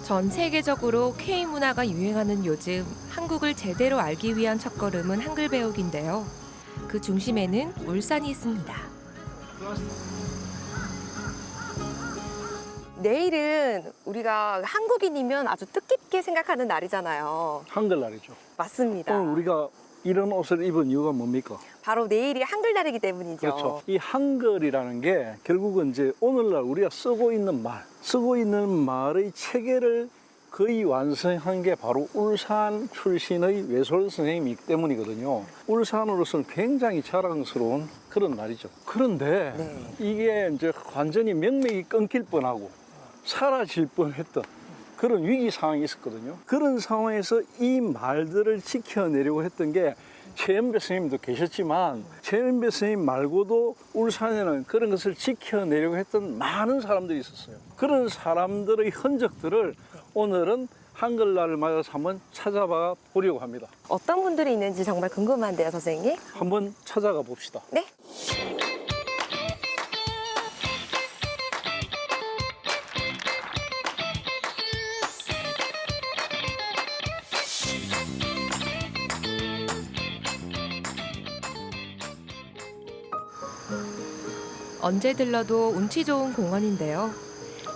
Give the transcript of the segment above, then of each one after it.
전 세계적으로 K-문화가 유행하는 요즘 한국을 제대로 알기 위한 첫걸음은 한글 배우기인데요. 그 중심에는 울산이 있습니다. 내일은 우리가 한국인이면 아주 뜻깊게 생각하는 날이잖아요. 한글날이죠. 맞습니다. 오늘 우리가 이런 옷을 입은 이유가 뭡니까? 바로 내일이 한글날이기 때문이죠. 그렇죠. 이 한글이라는 게 결국은 이제 오늘날 우리가 쓰고 있는 말의 체계를 거의 완성한 게 바로 울산 출신의 외솔 선생님이기 때문이거든요. 울산으로서는 굉장히 자랑스러운 그런 날이죠. 그런데 네. 이게 이제 완전히 명맥이 끊길 뻔하고 사라질 뻔했던 그런 위기 상황이 있었거든요. 그런 상황에서 이 말들을 지켜내려고 했던 게 최연배 선생님도 계셨지만 최연배 선생님 말고도 울산에는 그런 것을 지켜내려고 했던 많은 사람들이 있었어요. 그런 사람들의 흔적들을 오늘은 한글날을 맞아서 한번 찾아봐 보려고 합니다. 어떤 분들이 있는지 정말 궁금한데요, 선생님? 한번 찾아가 봅시다. 네? 언제 들러도 운치 좋은 공원인데요.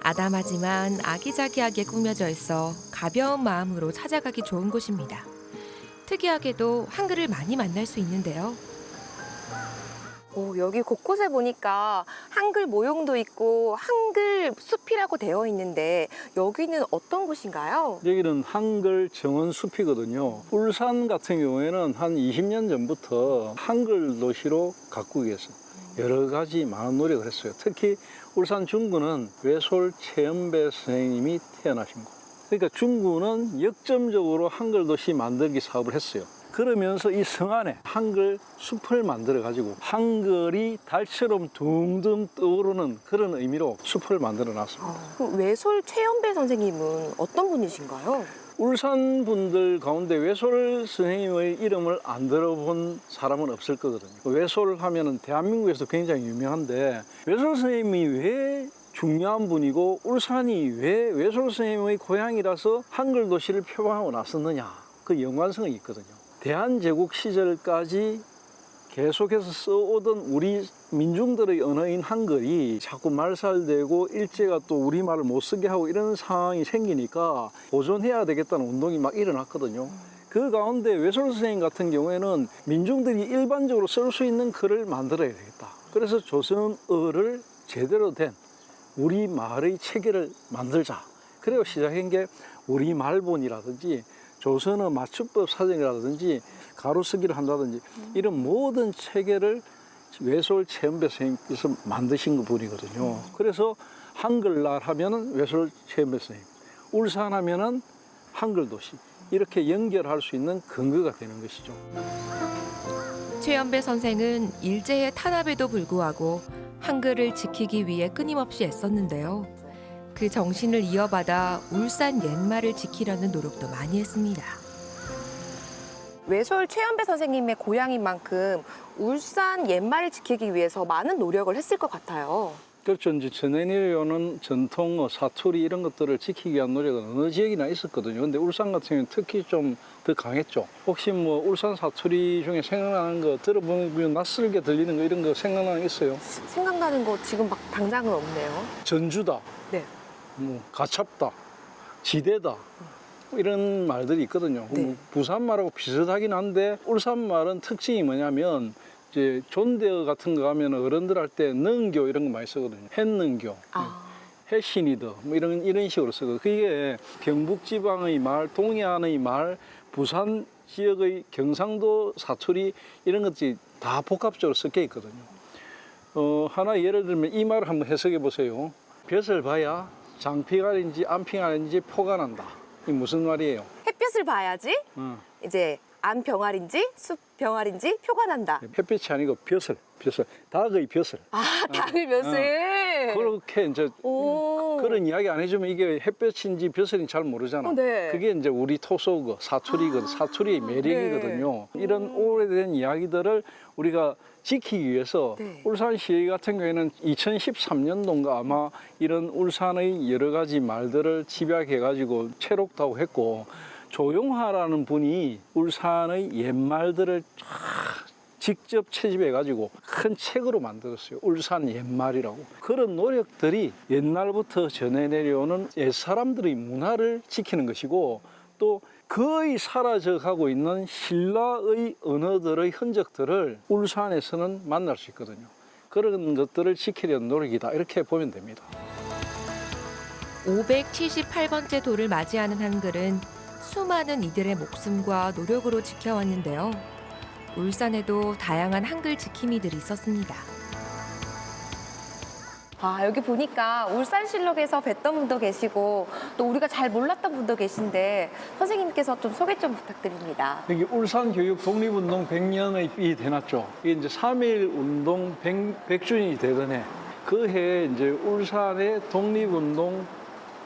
아담하지만 아기자기하게 꾸며져 있어 가벼운 마음으로 찾아가기 좋은 곳입니다. 특이하게도 한글을 많이 만날 수 있는데요. 오, 여기 곳곳에 보니까 한글 모형도 있고 한글 숲이라고 되어 있는데 여기는 어떤 곳인가요? 여기는 한글 정원 숲이거든요. 울산 같은 경우에는 한 20년 전부터 한글 도시로 가꾸기 위해서 여러 가지 많은 노력을 했어요. 특히 울산 중구는 외솔 최연배 선생님이 태어나신 곳. 그러니까 중구는 역점적으로 한글 도시 만들기 사업을 했어요. 그러면서 이 성 안에 한글 숲을 만들어 가지고 한글이 달처럼 둥둥 떠오르는 그런 의미로 숲을 만들어 놨습니다. 그 외솔 최연배 선생님은 어떤 분이신가요? 울산 분들 가운데 외솔 선생님의 이름을 안 들어본 사람은 없을 거거든요. 외솔 하면은 대한민국에서 굉장히 유명한데 외솔 선생님이 왜 중요한 분이고 울산이 왜 외솔 선생님의 고향이라서 한글 도시를 표방하고 나섰느냐, 그 연관성이 있거든요. 대한제국 시절까지 계속해서 써오던 우리 민중들의 언어인 한글이 자꾸 말살되고 일제가 또 우리말을 못 쓰게 하고 이런 상황이 생기니까 보존해야 되겠다는 운동이 막 일어났거든요. 그 가운데 외솔 선생님 같은 경우에는 민중들이 일반적으로 쓸 수 있는 글을 만들어야 되겠다. 그래서 조선어를 제대로 된 우리말의 체계를 만들자. 그리고 시작한 게 우리말본이라든지 조선어 맞춤법 사전이라든지 가로쓰기를 한다든지 이런 모든 체계를 외솔 최연배 선생님께서 만드신 분이거든요. 그래서 한글날 하면은 외솔 최연배 선생님, 울산 하면은 한글도시, 이렇게 연결할 수 있는 근거가 되는 것이죠. 최연배 선생은 일제의 탄압에도 불구하고 한글을 지키기 위해 끊임없이 애썼는데요. 그 정신을 이어받아 울산 옛말을 지키려는 노력도 많이 했습니다. 외솔 최연배 선생님의 고향인 만큼 울산 옛말을 지키기 위해서 많은 노력을 했을 것 같아요. 그렇죠. 이제 전해내려오는 전통어, 사투리 이런 것들을 지키기 위한 노력은 어느 지역이나 있었거든요. 근데 울산 같은 경우는 특히 좀 더 강했죠. 혹시 뭐 울산 사투리 중에 생각나는 거 들어보면 낯설게 들리는 거 이런 거 생각나는 거 있어요? 생각나는 거 지금 막 당장은 없네요. 전주다, 네. 뭐 가찹다, 지대다 이런 말들이 있거든요. 네. 뭐 부산 말하고 비슷하긴 한데 울산 말은 특징이 뭐냐면 이제 존대어 같은 거 하면 어른들 할 때 능교 이런 거 많이 쓰거든요. 햇능교, 해신이더 뭐 이런 식으로 쓰고, 그게 경북 지방의 말, 동해안의 말, 부산 지역의 경상도 사투리 이런 것들이 다 복합적으로 섞여 있거든요. 하나 예를 들면 이 말을 한번 해석해 보세요. 볕을 봐야 장피갈인지 안피갈인지 표가 난다. 이 무슨 말이에요? 햇볕을 봐야지 이제 안 병아리인지 숲 병아리인지 표가 난다. 햇빛이 아니고 볕을. 벼슬, 닭의 벼슬. 아, 닭을 벼슬. 그렇게 이제 오. 그런 이야기 안 해주면 이게 햇볕인지 벼슬인지 잘 모르잖아. 네. 그게 이제 우리 토속어, 사투리거든. 사투리의 매력이거든요. 이런 오래된 이야기들을 우리가 지키기 위해서 네. 울산시 같은 경우에는 2013년도인가 아마 이런 울산의 여러 가지 말들을 집약해가지고 채록도 했고 조용하라는 분이 울산의 옛말들을 쫙 직접 채집해가지고 큰 책으로 만들었어요. 울산 옛말이라고. 그런 노력들이 옛날부터 전해 내려오는 옛사람들의 문화를 지키는 것이고 또 거의 사라져가고 있는 신라의 언어들의 흔적들을 울산에서는 만날 수 있거든요. 그런 것들을 지키려는 노력이다. 이렇게 보면 됩니다. 578번째 돌을 맞이하는 한글은 수많은 이들의 목숨과 노력으로 지켜왔는데요. 울산에도 다양한 한글 지킴이들이 있었습니다. 아, 여기 보니까 울산실록에서 뵀던 분도 계시고 또 우리가 잘 몰랐던 분도 계신데 선생님께서 좀 소개 좀 부탁드립니다. 여기 울산 교육 독립운동 100년의 삐 대놨죠. 이게 이제 3.1 운동 100주년이 되던 해. 그 해에 이제 울산의 독립운동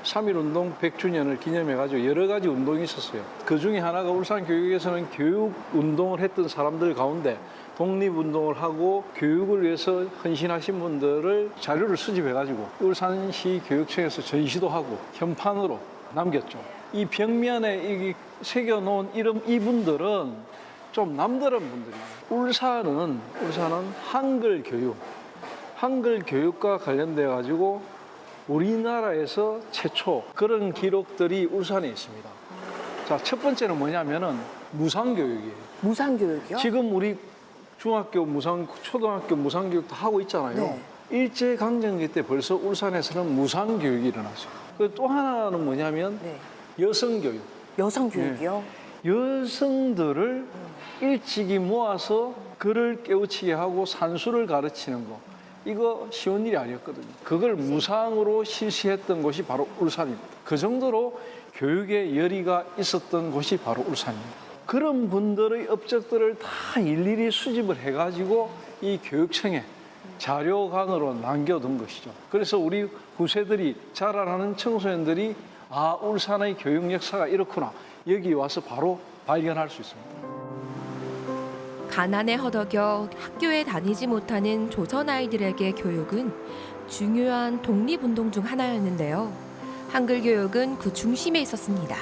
3.1 운동 100주년을 기념해가지고 여러 가지 운동이 있었어요. 그 중에 하나가 울산 교육에서는 교육 운동을 했던 사람들 가운데 독립운동을 하고 교육을 위해서 헌신하신 분들을 자료를 수집해가지고 울산시 교육청에서 전시도 하고 현판으로 남겼죠. 이 벽면에 이 새겨놓은 이름 이분들은 좀 남다른 분들이에요. 울산은 한글 교육과 관련돼 가지고 우리나라에서 최초 그런 기록들이 울산에 있습니다. 자, 첫 번째는 뭐냐면은 무상교육이에요. 무상교육이요? 지금 우리 중학교 초등학교 무상교육도 하고 있잖아요. 네. 일제강점기 때 벌써 울산에서는 무상교육이 일어났어요. 또 하나는 뭐냐면 네. 여성교육. 여성교육이요? 여성들을 일찍이 모아서 글을 깨우치게 하고 산수를 가르치는 거. 이거 쉬운 일이 아니었거든요. 그걸 무상으로 실시했던 곳이 바로 울산입니다. 그 정도로 교육에 열의가 있었던 곳이 바로 울산입니다. 그런 분들의 업적들을 다 일일이 수집을 해가지고 이 교육청에 자료관으로 남겨둔 것이죠. 그래서 우리 후세들이 자라나는 청소년들이 아, 울산의 교육 역사가 이렇구나. 여기 와서 바로 발견할 수 있습니다. 가난에 허덕여 학교에 다니지 못하는 조선 아이들에게 교육은 중요한 독립운동 중 하나였는데요. 한글 교육은 그 중심에 있었습니다.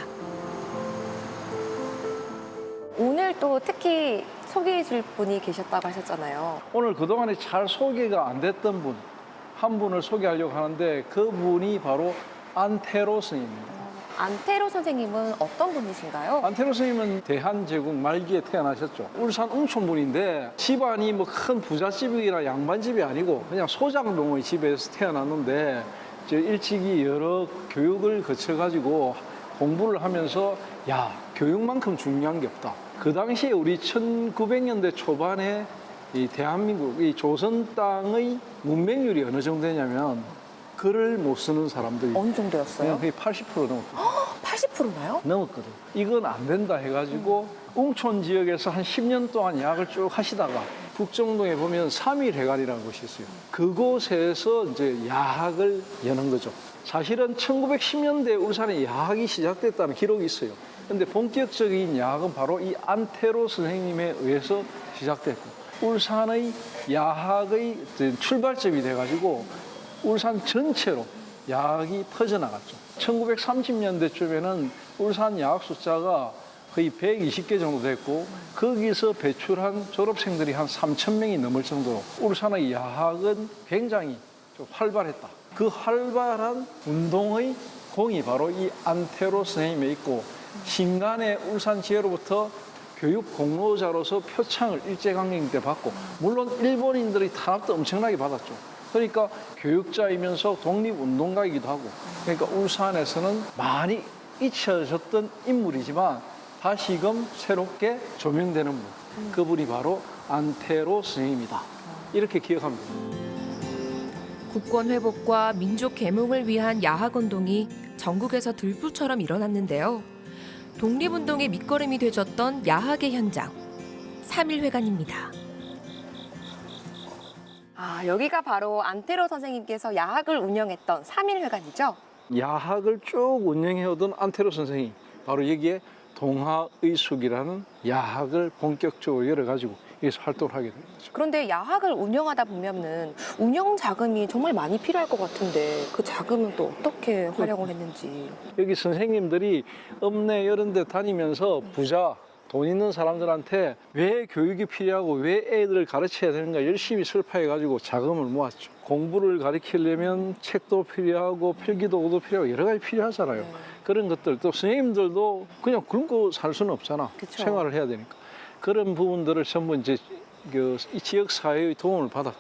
오늘 또 특히 소개해 줄 분이 계셨다고 하셨잖아요. 오늘 그동안에 잘 소개가 안 됐던 분, 한 분을 소개하려고 하는데 그분이 바로 안태로 스님입니다. 안태로 선생님은 어떤 분이신가요? 안태로 스님은 대한제국 말기에 태어나셨죠. 울산 웅촌분인데 집안이 뭐 큰 부잣집이나 양반집이 아니고 그냥 소장농의 집에서 태어났는데 일찍이 여러 교육을 거쳐가지고 공부를 하면서 야, 교육만큼 중요한 게 없다. 그 당시에 우리 1900년대 초반에 이 대한민국, 이 조선 땅의 문맹률이 어느 정도 되냐면 글을 못 쓰는 사람들이 어느 정도였어요? 거의 80% 넘었거든. 80%나요? 넘었거든. 이건 안 된다 해가지고 웅촌 지역에서 한 10년 동안 야학을 쭉 하시다가 북정동에 보면 3.1 회관이라는 곳이 있어요. 그곳에서 이제 야학을 여는 거죠. 사실은 1910년대 울산에 야학이 시작됐다는 기록이 있어요. 근데 본격적인 야학은 바로 이 안태로 선생님에 의해서 시작됐고 울산의 야학의 출발점이 돼가지고 울산 전체로 야학이 퍼져나갔죠. 1930년대쯤에는 울산 야학 숫자가 거의 120개 정도 됐고 거기서 배출한 졸업생들이 한 3,000명이 넘을 정도로 울산의 야학은 굉장히 좀 활발했다. 그 활발한 운동의 공이 바로 이 안태로 선생님에 있고 신간의 울산 지혜로부터 교육 공로자로서 표창을 일제강점기 때 받고 물론 일본인들의 탄압도 엄청나게 받았죠. 그러니까 교육자이면서 독립운동가이기도 하고 그러니까 울산에서는 많이 잊혀졌던 인물이지만 다시금 새롭게 조명되는 분. 그분이 바로 안태로 선생님이다. 이렇게 기억하면 됩니다. 국권 회복과 민족 계몽을 위한 야학운동이 전국에서 들불처럼 일어났는데요. 독립운동의 밑거름이 되줬던 야학의 현장, 3.1 회관입니다. 아, 여기가 바로 안테로 선생님께서 야학을 운영했던 3일회관이죠? 야학을 쭉 운영해오던 안테로 선생이 바로 여기에 동화의숙이라는 야학을 본격적으로 열어가지고 여기서 활동을 하게 된 거죠. 그런데 야학을 운영하다 보면은 운영 자금이 정말 많이 필요할 것 같은데 그 자금은 또 어떻게 활용을 했는지. 여기 선생님들이 읍내 이런 데 다니면서 부자, 돈 있는 사람들한테 왜 교육이 필요하고 왜 애들을 가르쳐야 되는가 열심히 설파해가지고 자금을 모았죠. 공부를 가르치려면 책도 필요하고 필기도구도 필요하고 여러 가지 필요하잖아요. 그런 것들 또 선생님들도 그냥 굶고 살 수는 없잖아. 그쵸. 생활을 해야 되니까. 그런 부분들을 전부 이제 이 지역 사회의 도움을 받았고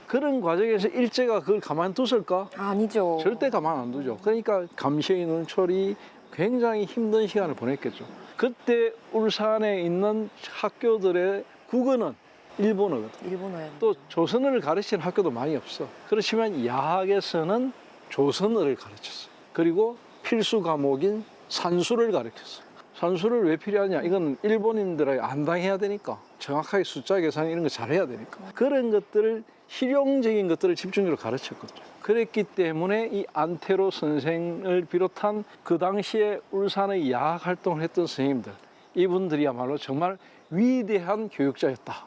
그런 과정에서 일제가 그걸 가만뒀을까? 아니죠. 절대 가만 안 두죠. 그러니까 감시의 눈초리 굉장히 힘든 시간을 보냈겠죠. 그때 울산에 있는 학교들의 국어는 일본어거든. 일본어였는데. 또 조선어를 가르치는 학교도 많이 없어. 그렇지만 야학에서는 조선어를 가르쳤어요. 그리고 필수 과목인 산수를 가르쳤어요. 산수를 왜 필요하냐? 이건 일본인들에게 안 당해야 되니까. 정확하게 숫자 계산 이런 거 잘해야 되니까. 그런 것들을 실용적인 것들을 집중적으로 가르쳤거든요. 그랬기 때문에 이 안테로 선생을 비롯한 그 당시에 울산의 야학 활동을 했던 선생님들, 이분들이야말로 정말 위대한 교육자였다.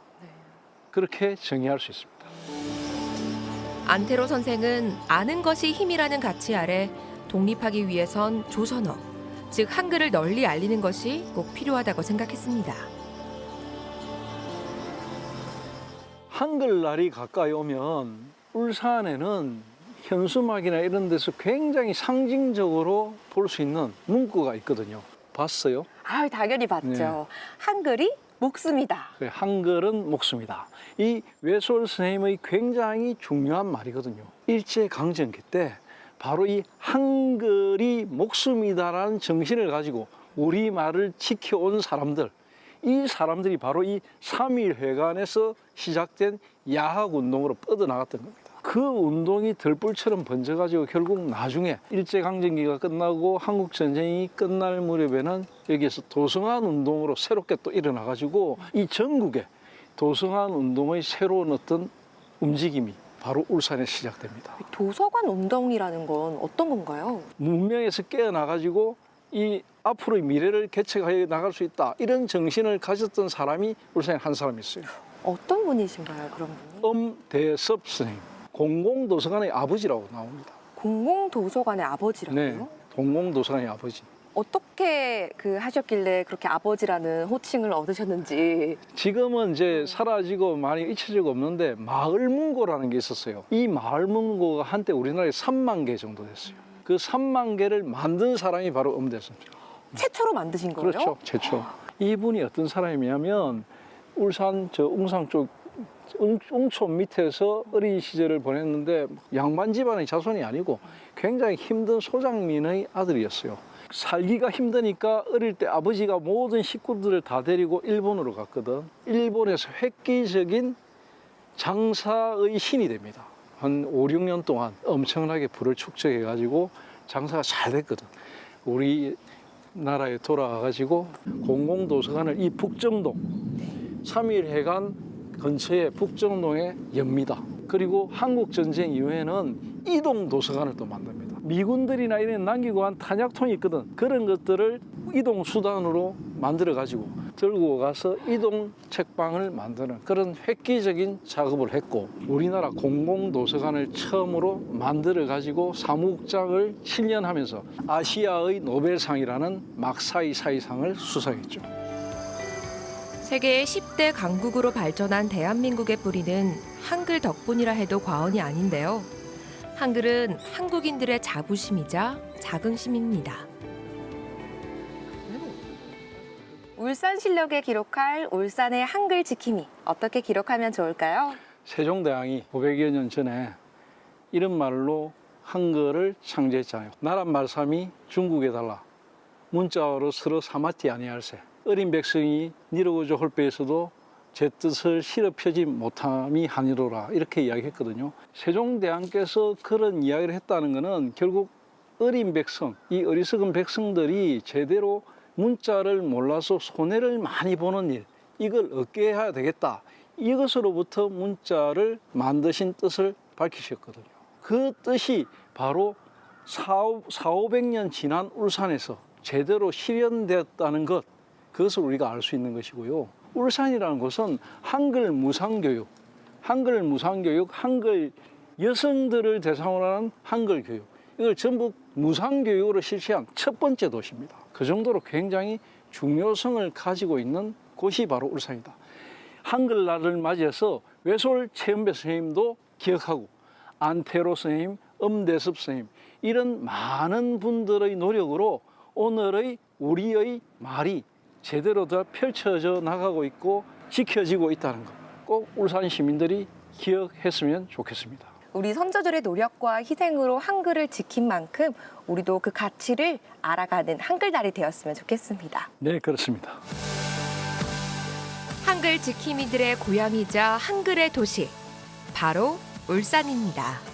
그렇게 정의할 수 있습니다. 안테로 선생은 아는 것이 힘이라는 가치 아래 독립하기 위해선 조선어, 즉 한글을 널리 알리는 것이 꼭 필요하다고 생각했습니다. 한글날이 가까이 오면 울산에는 현수막이나 이런 데서 굉장히 상징적으로 볼 수 있는 문구가 있거든요. 봤어요? 아, 당연히 봤죠. 네. 한글이 목숨이다. 한글은 목숨이다. 이 외솔 선생님의 굉장히 중요한 말이거든요. 일제강점기 때 바로 이 한글이 목숨이다라는 정신을 가지고 우리말을 지켜온 사람들, 이 사람들이 바로 이 3.1회관에서 시작된 야학운동으로 뻗어나갔던 겁니다. 그 운동이 들불처럼 번져가지고 결국 나중에 일제강점기가 끝나고 한국전쟁이 끝날 무렵에는 여기에서 도성환 운동으로 새롭게 또 일어나가지고 이 전국에 도성환 운동의 새로운 어떤 움직임이 바로 울산에 시작됩니다. 도서관 운동이라는 건 어떤 건가요? 문명에서 깨어나가지고 이 앞으로의 미래를 개척해 나갈 수 있다. 이런 정신을 가졌던 사람이 울산에 한 사람이 있어요. 어떤 분이신가요, 그런 분이? 엄대섭 선생님. 공공도서관의 아버지라고 나옵니다. 공공도서관의 아버지라고요? 네, 공공도서관의 아버지. 어떻게 하셨길래 그렇게 아버지라는 호칭을 얻으셨는지. 지금은 이제 사라지고 많이 잊혀지고 없는데 마을문고라는 게 있었어요. 이 마을문고가 한때 우리나라에 3만 개 정도 됐어요. 그 3만 개를 만든 사람이 바로 엄대섭입니다. 최초로 만드신 거예요? 그렇죠, 최초. 이분이 어떤 사람이냐면 울산 저 웅산 쪽 웅촌 밑에서 어린 시절을 보냈는데 양반 집안의 자손이 아니고 굉장히 힘든 소장민의 아들이었어요. 살기가 힘드니까 어릴 때 아버지가 모든 식구들을 다 데리고 일본으로 갔거든. 일본에서 획기적인 장사의 신이 됩니다. 한 5, 6년 동안 엄청나게 부를 축적해가지고 장사가 잘 됐거든. 우리나라에 돌아와가지고 공공도서관을 이 북정동 3.1회관 근처에 북정동에 엽니다. 그리고 한국전쟁 이후에는 이동도서관을 또 만듭니다. 미군들이나 이런 남기고 간 탄약통이 있거든. 그런 것들을 이동수단으로 만들어가지고 들고 가서 이동 책방을 만드는 그런 획기적인 작업을 했고 우리나라 공공도서관을 처음으로 만들어가지고 사무국장을 7년 하면서 아시아의 노벨상이라는 막사이사이상을 수상했죠. 세계의 10대 강국으로 발전한 대한민국의 뿌리는 한글 덕분이라 해도 과언이 아닌데요. 한글은 한국인들의 자부심이자 자긍심입니다. 울산실록에 기록할 울산의 한글 지킴이 어떻게 기록하면 좋을까요? 세종대왕이 500여 년 전에 이런 말로 한글을 창제했잖아요. 나란 말삼이 중국에 달라 문자어로 서로 사마티 아니할세. 어린 백성이 니르고조 홀배에서도 제 뜻을 실어 펴지 못함이 하니로라 이렇게 이야기했거든요. 세종대왕께서 그런 이야기를 했다는 것은 결국 어린 백성, 이 어리석은 백성들이 제대로 문자를 몰라서 손해를 많이 보는 일, 이걸 없게 해야 되겠다. 이것으로부터 문자를 만드신 뜻을 밝히셨거든요. 그 뜻이 바로 400~500년 지난 울산에서 제대로 실현되었다는 것, 그것을 우리가 알 수 있는 것이고요. 울산이라는 곳은 한글 무상교육, 한글 여성들을 대상으로 하는 한글 교육, 이걸 전부 무상교육으로 실시한 첫 번째 도시입니다. 그 정도로 굉장히 중요성을 가지고 있는 곳이 바로 울산이다. 한글날을 맞이해서 외솔 최은배 선생님도 기억하고 안태로 선생님, 엄대섭 선생님 이런 많은 분들의 노력으로 오늘의 우리의 말이 제대로 더 펼쳐져 나가고 있고 지켜지고 있다는 것, 꼭 울산 시민들이 기억했으면 좋겠습니다. 우리 선조들의 노력과 희생으로 한글을 지킨 만큼 우리도 그 가치를 알아가는 한글날이 되었으면 좋겠습니다. 네, 그렇습니다. 한글 지킴이들의 고향이자 한글의 도시, 바로 울산입니다.